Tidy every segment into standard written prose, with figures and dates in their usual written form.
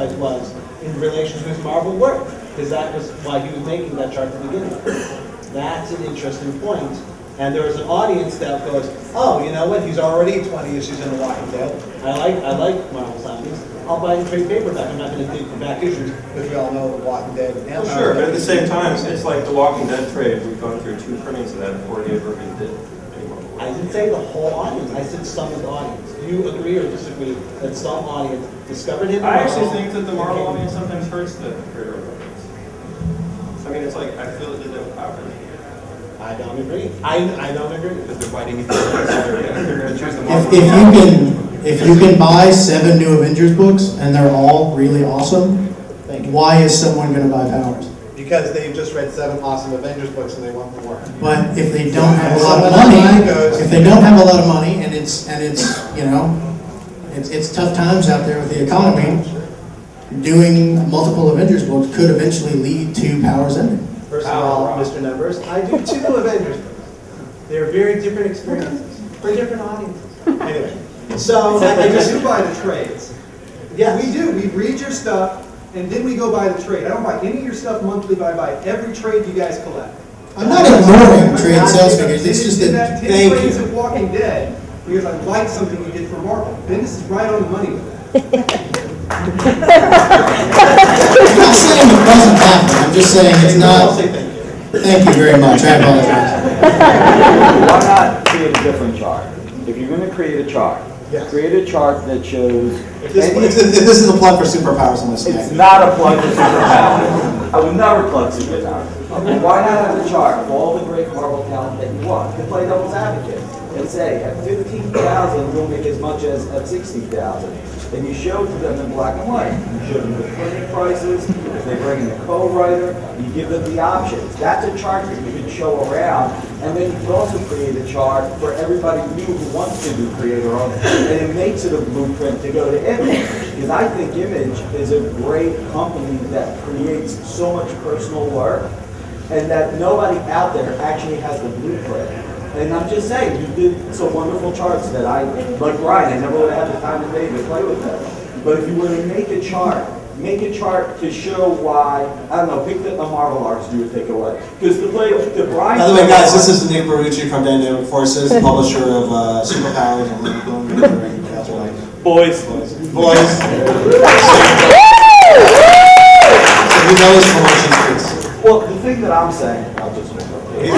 exercise was in relation to his Marvel work, because that was why he was making that chart to begin with. That's an interesting point. And there was an audience that goes, oh, you know what, he's already 20 issues in The Walking Dead. I like Marvel Zombies. I'll buy the trade paperback. I'm not going to dig for back issues, because we all know The Walking Dead. Well, sure, but at the same time, it's like The Walking Dead trade. We've gone through 2 printings of that before he ever did. I didn't say the whole audience. I said some of the audience. Do you agree or disagree that some audience discovered him? I actually think that the Marvel audience sometimes hurts the creator audience. I mean, it's like, I feel it did that with Power. I don't agree. I don't agree. Because they're fighting each other. They're going to choose the Marvel. If you can buy 7 new Avengers books and they're all really awesome, why is someone going to buy Powers? Because they've just read 7 awesome Avengers books and they want more. But if they don't have a lot of money, and it's you know, it's tough times out there with the economy, doing multiple Avengers books could eventually lead to Powers ending. First of all, Mr. Numbers, I do 2 Avengers books. They're very different experiences for different audiences. Anyway, so I just do buy the trades. Yeah, We do. We read your stuff, and then we go buy the trade. I don't buy any of your stuff monthly, but I buy every trade you guys collect. I'm not ignoring trade sales figures. It's just did that. that 10 trades of Walking Dead because I like something you did for Marvel. Bendis is right on the money with that. I'm not saying it wasn't happening. I'm just saying it's not. Thank you very much. I apologize. Why not create a different chart? If you're going to create a chart, create a chart that shows. If this is a plug for superpowers in this game. It's not a plug for superpowers. I would never plug superpowers. Why not have a chart of all the great Marvel talent that you want? You can play devil's advocate and say at 15,000 you'll make as much as at 60,000. And you show to them in black and white. You show them the printing prices. If they bring in a co-writer, you give them the options. That's a chart that you can show around. And then you can also create a chart for everybody new who wants to do creator owned. And it makes it a blueprint to go to Image. Because I think Image is a great company that creates so much personal work and that nobody out there actually has the blueprint. And I'm just saying, you did some wonderful charts that like Brian, I never would have had the time today to play with them. But if you were to make a chart to show why, I don't know, pick the Marvel artist you would take away. Because the Brian... By the way, guys, this is Nick Barucci from Dynamic Forces, publisher of Superpowers and Little Boys. Boys. We know his promotion speaks. Well, the thing that I'm saying, I'll just no,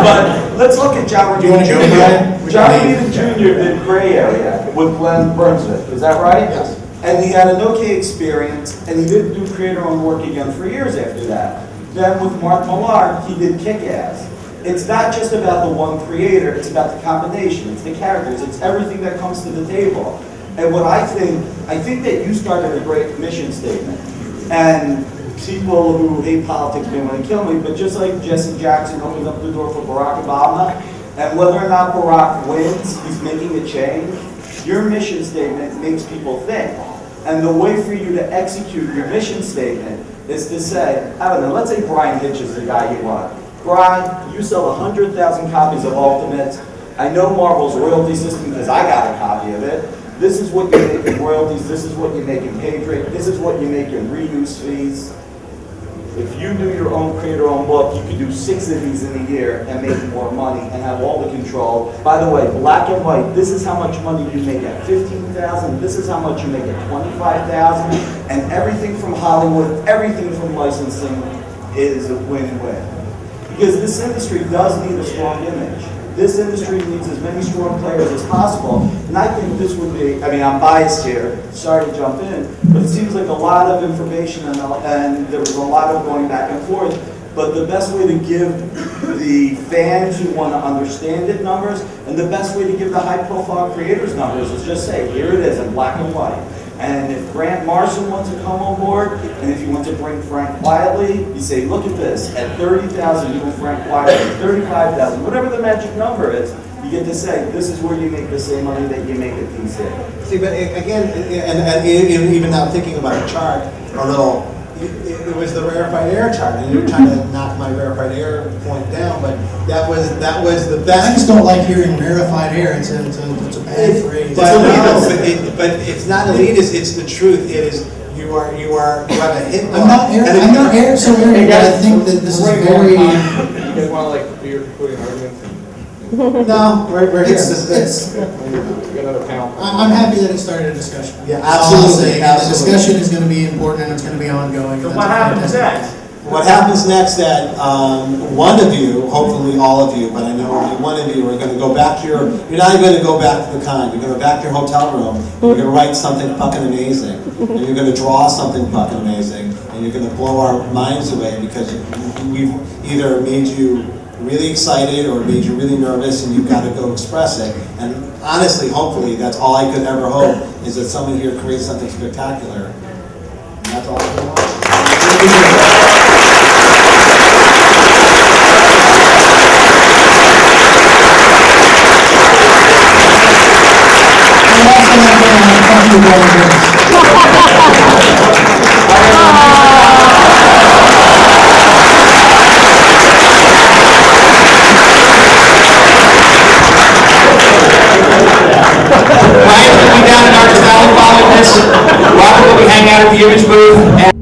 but let's look at John Do you want to go, Brian? John Romita Jr. did Gray Area with Glenn Brunswick. Is that right? Yes. And he had an okay experience, and he didn't do creator-owned work again for years after that. Then with Mark Millar, he did Kick-Ass. It's not just about the one creator, it's about the combination, it's the characters, it's everything that comes to the table. And what I think that you started a great mission statement. And people who hate politics may want to kill me, but just like Jesse Jackson opened up the door for Barack Obama, and whether or not Barack wins, he's making a change, your mission statement makes people think. And the way for you to execute your mission statement is to say, I don't know, let's say Brian Hitch is the guy you want. Brian, you sell 100,000 copies of Ultimates. I know Marvel's royalty system because I got a copy of it. This is what you make in royalties, this is what you make in page rate, this is what you make in reuse fees. If you do your own creator-owned book, you could do 6 of these in a year and make more money and have all the control. By the way, black and white, this is how much money you make at 15,000, this is how much you make at 25,000, and everything from Hollywood, everything from licensing is a win-win. Because this industry does need a strong image. This industry needs as many strong players as possible, and I think this would be, I mean, I'm biased here, sorry to jump in, but it seems like a lot of information and there was a lot of going back and forth, but the best way to give the fans who want to understand it numbers, and the best way to give the high-profile creators numbers is just say, here it is in black and white. And if Grant Morrison wants to come on board, and if you want to bring Frank Quietly, you say, look at this, at 30,000 you bring Frank Quietly, 35,000, whatever the magic number is, you get to say, this is where you make the same money that you make at DC. See, but again, and even now thinking about a chart, a little, it was the rarefied air chart, and you're trying to knock my rarefied air point down, but that was the I best. just don't like hearing rarefied air, it's a bad phrase. But it's not elitist, it's the truth. It is, you have a hit. I'm not so arrogant that I think that this is very, You guys want to like do your concluding arguments? No, we're here. it's, We got another panel. I'm happy that it started a discussion. Yeah, That's all I'll absolutely, say. And the absolutely. discussion is gonna be important and it's gonna be ongoing. So and what that's happens fantastic. next? What happens next that one of you, hopefully all of you, but I know only one of you are going to go back to you're not even going to go back to the con, you're going to go back to your hotel room, and you're going to write something fucking amazing, and you're going to draw something fucking amazing, and you're going to blow our minds away because we've either made you really excited or made you really nervous and you've got to go express it. And honestly, hopefully, that's all I could ever hope, is that someone here creates something spectacular. And that's all I can want. Ryan's going to be down in Artist Alley following this. Robert will be hanging out at the image booth.